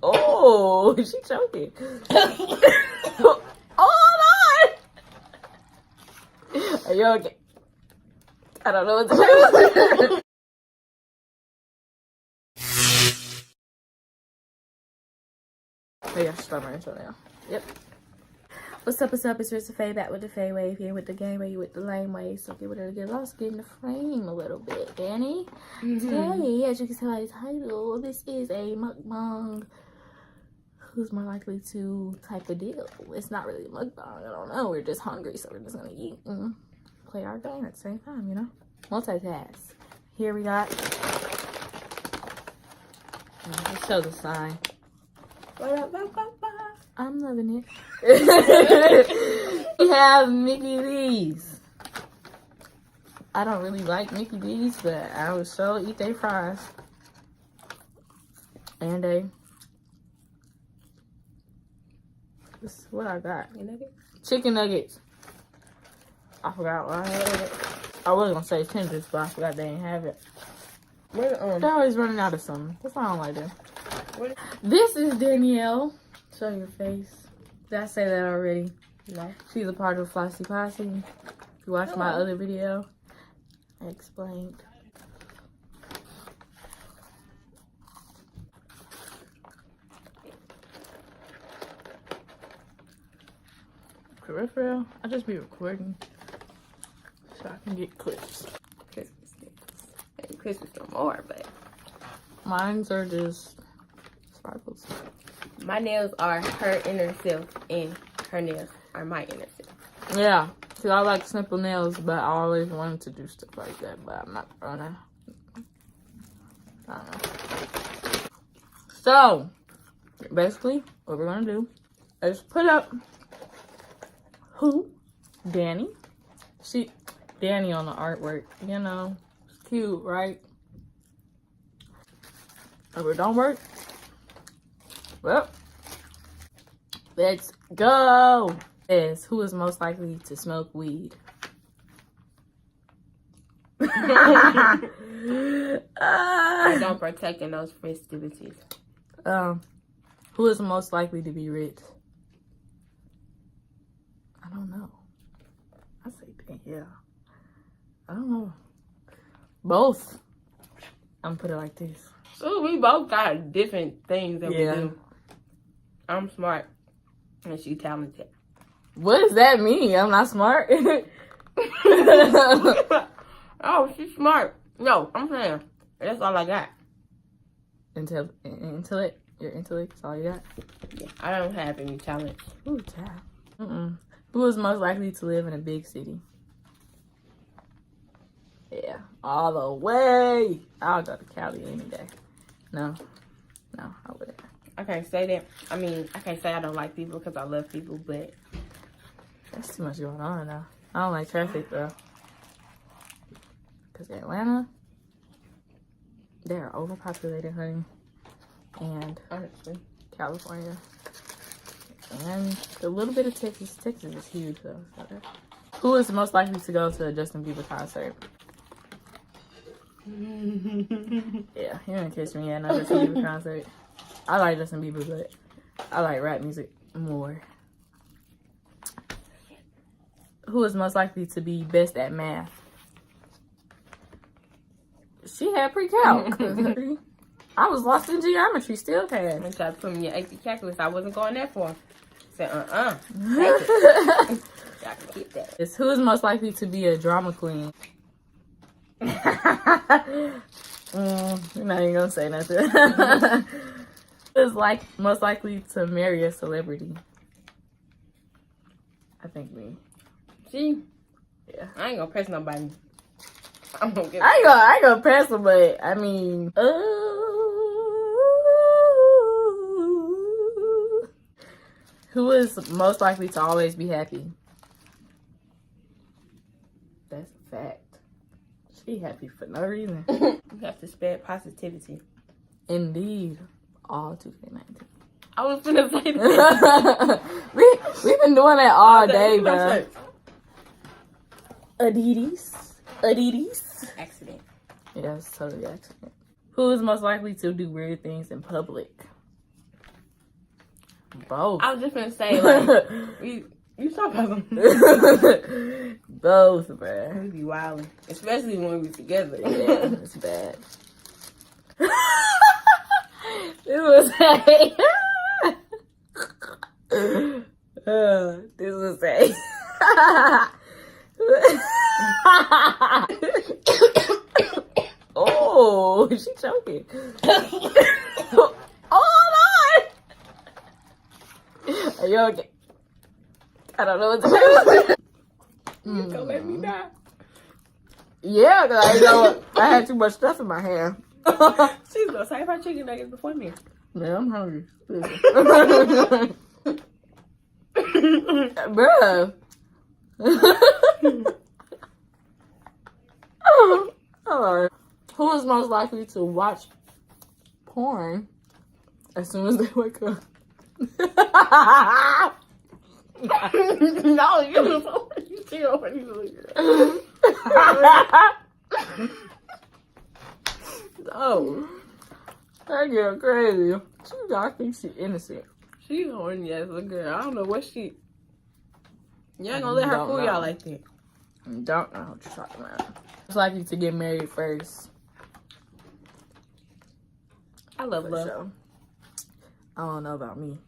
Oh, she choking. Hold on. Are you okay? I don't know what to do. Oh yeah, start my intro now. Yep. What's up, it's Rissa Faye back with the Faye Wave here with the game wave with the lame wave. So get ready to get lost, get in the frame a little bit, Danny. Today, as you can tell by the title, this is a mukbang. Who's more likely to type of deal? It's not really a mukbang, I don't know. We're just hungry, so we're just gonna eat and play our game at the same time, you know? Multitask. Here we got. Let's show the sign. I'm loving it. We have Mickey D's. I don't really like Mickey D's, but I would so eat their fries. And this is what I got. Chicken nuggets. I forgot what I had. I was gonna say tenders, but I forgot they didn't have it. They're always running out of something. That's why I don't like them. This is Danielle. Show your face. Did I say that already? No. She's a part of Flossy Posse. If you watched my other video, I explained. Peripheral, I just be recording so I can get clips. Christmas sticks. Maybe Christmas or more, but Mine's are just sparkles. my nails are her inner self and her nails are my inner self. Yeah, see, I like simple nails, but I always wanted to do stuff like that, but I'm not gonna. I don't know. So, basically, what we're gonna do is put up who? Danny. Danny on the artwork, you know, it's cute, right? If it don't work, well, let's go. Who is most likely to smoke weed? I don't partake in those festivities. Who is most likely to be rich? I don't know. I say yeah. I don't know. Both. I'm gonna put it like this. So we both got different things that we Yeah. do. I'm smart and she's talented. What does that mean? I'm not smart. Oh, she's smart. No, I'm saying that's all I got. Intellect. Your intellect is all you got. Yeah, I don't have any talent. Ooh, child. Who is most likely to live in a big city? Yeah, all the way. I'll go to Cali any day. No, I wouldn't. I can't say that. I mean, I can't say I don't like people because I love people, but That's too much going on now. I don't like traffic though. Because Atlanta, they're overpopulated, honey. And honestly, California. And a little bit of Texas. Texas is huge though. So. Who is most likely to go to a Justin Bieber concert? Yeah, you didn't catch me at no Justin Bieber concert. I like Justin Bieber, but I like rap music more. Who is most likely to be best at math? She had pre-calc. I was lost in geometry, still can. when tried to put me in AP calculus, I wasn't going there for. I said, Y'all can keep that. It's who is most likely to be a drama queen? You're not even gonna say nothing. Who is most likely to marry a celebrity? I think me. See? Yeah. I ain't gonna press nobody. I'm gonna get. I ain't gonna press her, but I mean, who is most likely to always be happy? That's a fact. She happy for no reason. You have to spread positivity. Indeed. All 2K19. I was gonna say that. We've been doing that all day, bro. Adidas. Accident. Yeah, it's totally accident. Who is most likely to do weird things in public? Both. I was just gonna say, like, you talk about some. Both, bruh. We be wildin'. Especially when we together. Yeah, it's bad. This was a... this was a... Oh, she choking. Oh, Lord. Are you okay? I don't know what to do. You gonna let me die? Yeah, because I know I had too much stuff in my hand. She's gonna say fried chicken nuggets before me. Man, I'm hungry. Bruh. Alright. Who is most likely to watch porn as soon as they wake up? No, you still when you leave. Oh, that girl crazy. I think she innocent. She's horny as a girl. I don't know what she. You ain't gonna let her Don't fool know. y'all like that. Don't know what you're talking about. It's likely to get married first. I love For love. sure. I don't know about me.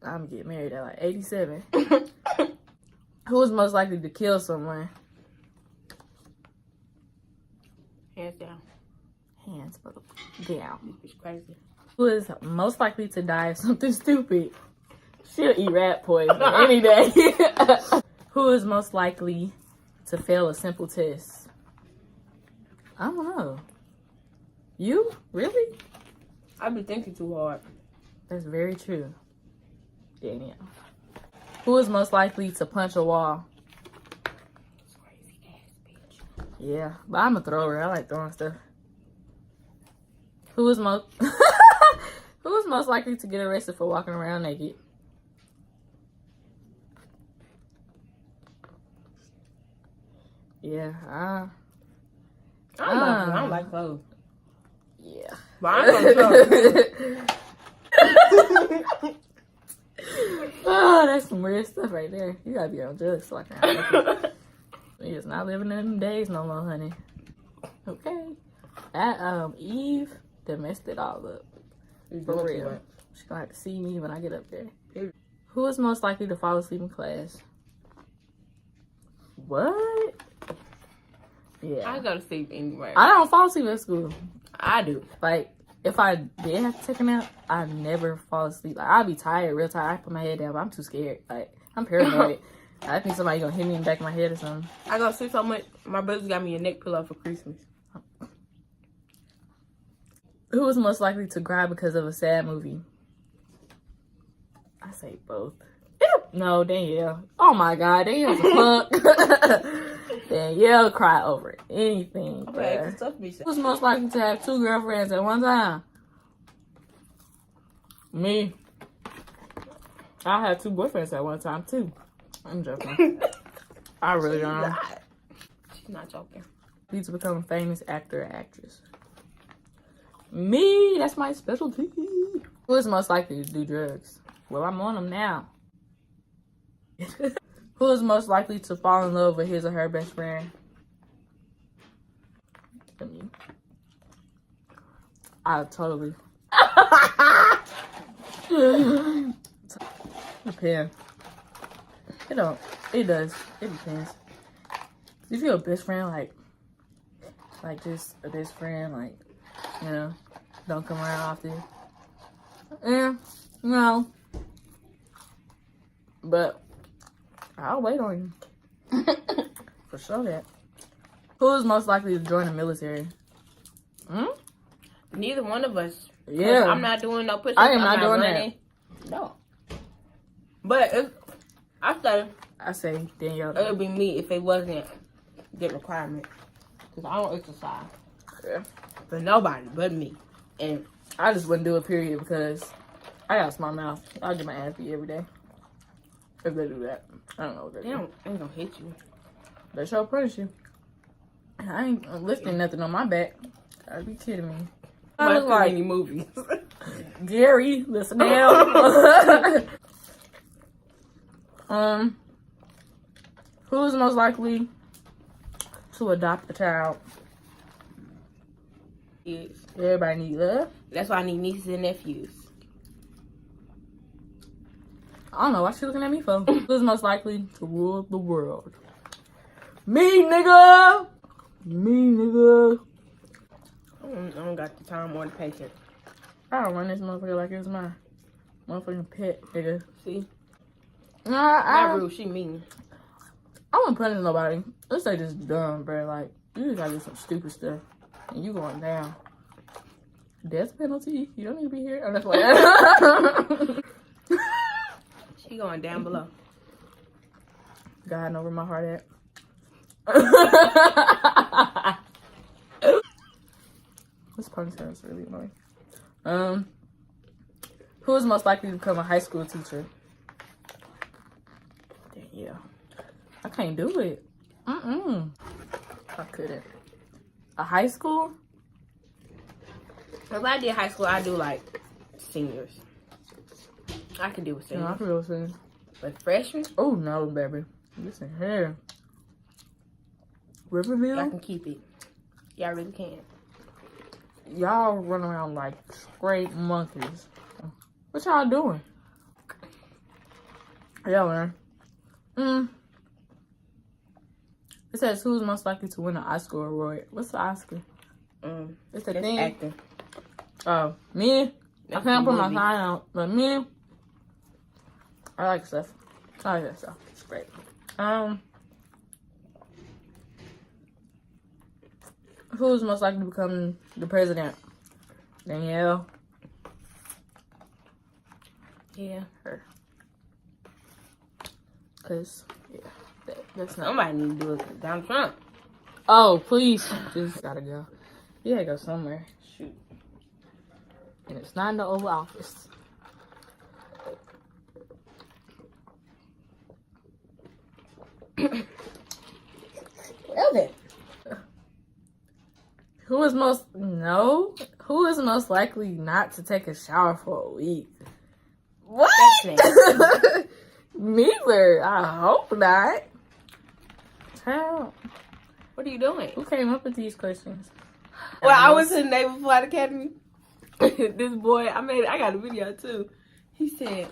I'm gonna get married at like 87. Who is most likely to kill someone? Hands down. Hands down. It's crazy. Who is most likely to die of something stupid? She'll eat rat poison any day. Who is most likely to fail a simple test? I don't know. You? Really? I be thinking too hard. That's very true. Danielle. Who is most likely to punch a wall? Crazy ass bitch. Yeah, but I'm a thrower. I like throwing stuff. Who is most Who is most likely to get arrested for walking around naked? Yeah, I don't like clothes. yeah. But I'm gonna clothes. Oh, that's some weird stuff right there. You gotta be on drugs to walk around naked. You're just not living in them days no more, honey. Okay. That Eve that messed it all up. For real. She's gonna have to see me when I get up there. Who is most likely to fall asleep in class? What? Yeah. I go to sleep anywhere. I don't fall asleep at school. I do. Like, if I did have to take a nap, I never fall asleep. Like, I'll be tired, real tired. I put my head down, but I'm too scared. Like, I'm paranoid. I think somebody gonna hit me in the back of my head or something. I go to sleep so much. My brother's got me a neck pillow for Christmas. Who is most likely to cry because of a sad movie? I say both. No, Danielle. Oh my God, Danielle's a fuck. Danielle cry over anything. Okay, bruh. it's tough to be sad. Who's most likely to have two girlfriends at one time? Me. I had two boyfriends at one time too. I'm joking. I really don't know. She's not joking. Need to become a famous actor or actress. Me, that's my specialty. Who is most likely to do drugs? Well, I'm on them now. Who is most likely to fall in love with his or her best friend? Me. I totally. Depends. It don't. It does. It depends. If you're a best friend, like just a best friend, like, you know, don't come around often. Yeah, no. But I'll wait on you. For sure that. Who is most likely to join the military? Neither one of us. Yeah. I'm not doing no push-ups. I am not I'm doing running. No. But I say Danielle. it would be me if it wasn't the requirement. Because I don't exercise. Yeah. But nobody but me. And I just wouldn't do it, period, because I got a smart mouth. I'll get my ass beat every day. If they do that. I don't know what they they do. ain't gonna hit you. They sure punish you. I ain't lifting nothing on my back. Gotta be kidding me. I Watch look too like many movies. Gary, listen down. Who is most likely to adopt a child? Yes. Everybody need love. That's why I need nieces and nephews. I don't know why she looking at me for. Who's most likely to rule the world? Me, nigga. Me, nigga. I don't got the time or the patience. I don't run this motherfucker like it's my motherfucking pet, nigga. See? Nah, Not rude, she mean. I wouldn't punish nobody. Let's say this dumb, bro. Like, you just gotta do some stupid stuff. And you going down. Death penalty. You don't need to be here. Oh, that's why. She going down below. God know where my heart at. This ponytail is really annoying. Who is most likely to become a high school teacher? Yeah. I can't do it. I couldn't. A high school? If I did high school, I'd do like seniors. I could do with No, seniors. I feel the same. But freshmen, Oh no, baby. Listen here. Riverville? y'all can keep it. Y'all really can. Y'all run around like straight monkeys. What y'all doing? Yeah, man. It says who's most likely to win an Oscar award. What's the Oscar? It's the That's thing. acting. Oh, me? I That's can't the put my movie. sign out, but me, I like stuff. I like that stuff. It's great. Who's most likely to become the president? Danielle. Yeah. Her. Cause yeah, that's not. Somebody need to do it. Donald Trump. Oh please, just gotta go. You gotta go somewhere. Shoot. And it's not in the Oval Office. Okay. Who is most likely not to take a shower for a week? What? That's Neither. I hope not. How? What are you doing? Who came up with these questions? Well, I was in Naval Flight Academy. This boy, I got a video too. He said,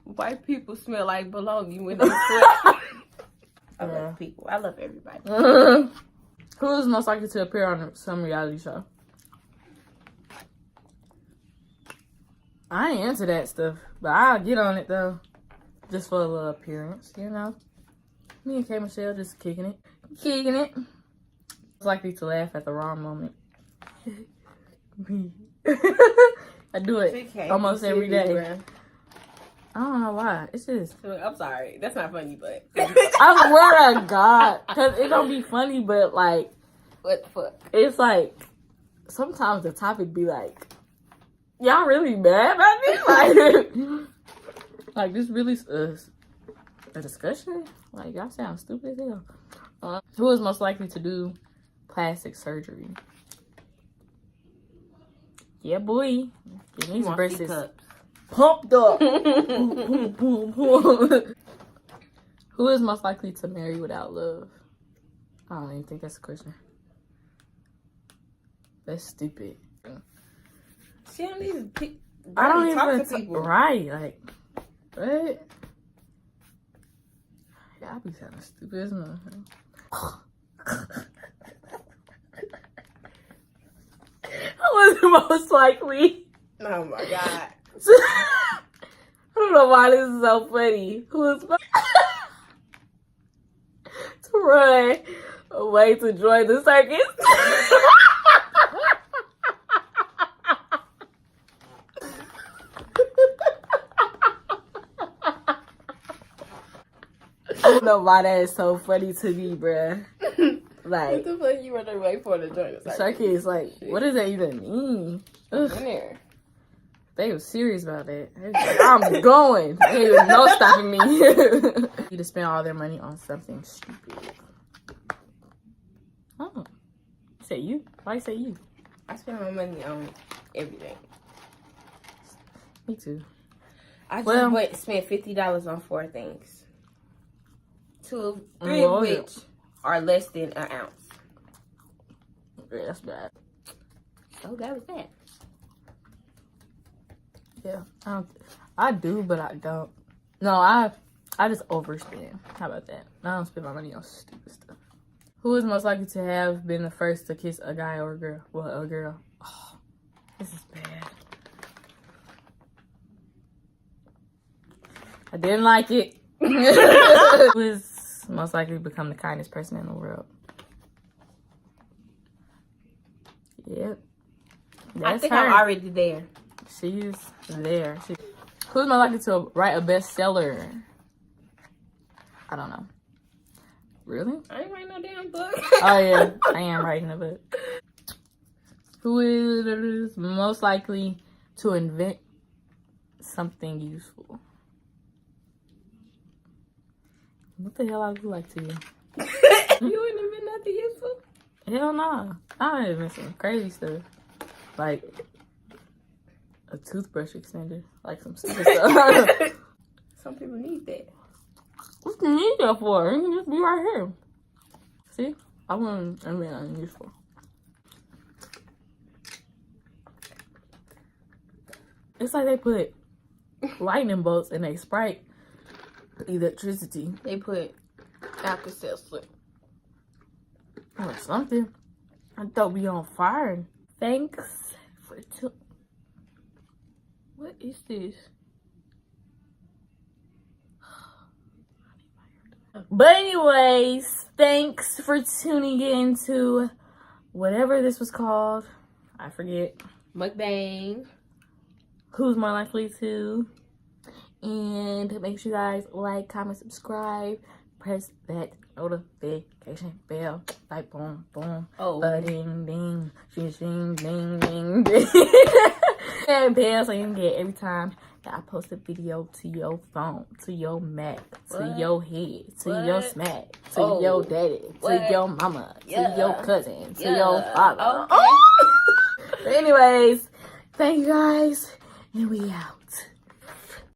white people smell like bologna when they sweat. I love people. I love everybody. Who is most likely to appear on some reality show? I ain't into that stuff, but I'll get on it though. Just for a little appearance, you know? Me and K. Michelle just kicking it. Kicking it. Likely to laugh at the wrong moment. Me. I do it almost every day. I don't know why. It's just. I'm sorry. That's not funny, but. I swear to God. Because it don't be funny, but like. What the fuck? It's like. Sometimes the topic be like. Y'all really mad about me? Like this really a discussion? Like, y'all sound stupid as hell. Who is most likely to do plastic surgery? Yeah, boy. Get these braces pumped up. Boom, boom, boom. Who is most likely to marry without love? I don't even think that's a question. That's stupid. She don't need to pick. I don't even talk to people. Right, like, what? Yeah, I be sounding stupid as motherfucker. I was most likely. Oh my God. I don't know why this is so funny. Who was to run away to join the circus? I don't know why that is so funny to me, bruh. Like, What the fuck you running away for to join the circus, like, what does that even mean? Ugh. In there. They was serious about that. They was like, I'm going. Ain't no stopping me. You to spend all their money on something stupid. Oh. Say you? Why you say you? I spend my money on everything. Me too. I just spent $50 on 4 things. 3 of which are less than an ounce. Yeah, that's bad. So that was that. Yeah, I do, but I don't. No, I just overspend. How about that? I don't spend my money on stupid stuff. Who is most likely to have been the first to kiss a guy or a girl? Well, a girl. Oh, this is bad. I didn't like it. Who is most likely to become the kindest person in the world? Yep. I think I'm already there. She's there. Who's more likely to write a bestseller? I don't know. Really? I ain't writing no damn book. Oh yeah, I am writing a book. Who is most likely to invent something useful? What the hell I look like to you? You wouldn't invent nothing useful? Hell no. I invent some crazy stuff. Like a toothbrush extender. Like some stupid stuff. Some people need that. What do you need that for? You can just be right here. See? I wouldn't invent nothing useful. It's like they put lightning bolts in a Sprite electricity. They put Alka-Seltzer. Or something. I thought we on fire. Thanks for What is this? But anyways, thanks for tuning in to whatever this was called. I forget. Mukbang. Who's more likely to? And make sure you guys like, comment, subscribe. Press that notification bell. Like boom, boom. Oh. Ding, ding. Shing, shing, ding, ding, ding. And bell so you can get every time that I post a video to your phone, to your Mac, to your head, to your smack, to your daddy, to your mama, to your cousin, to your father. Okay. But anyways, thank you guys, and we out.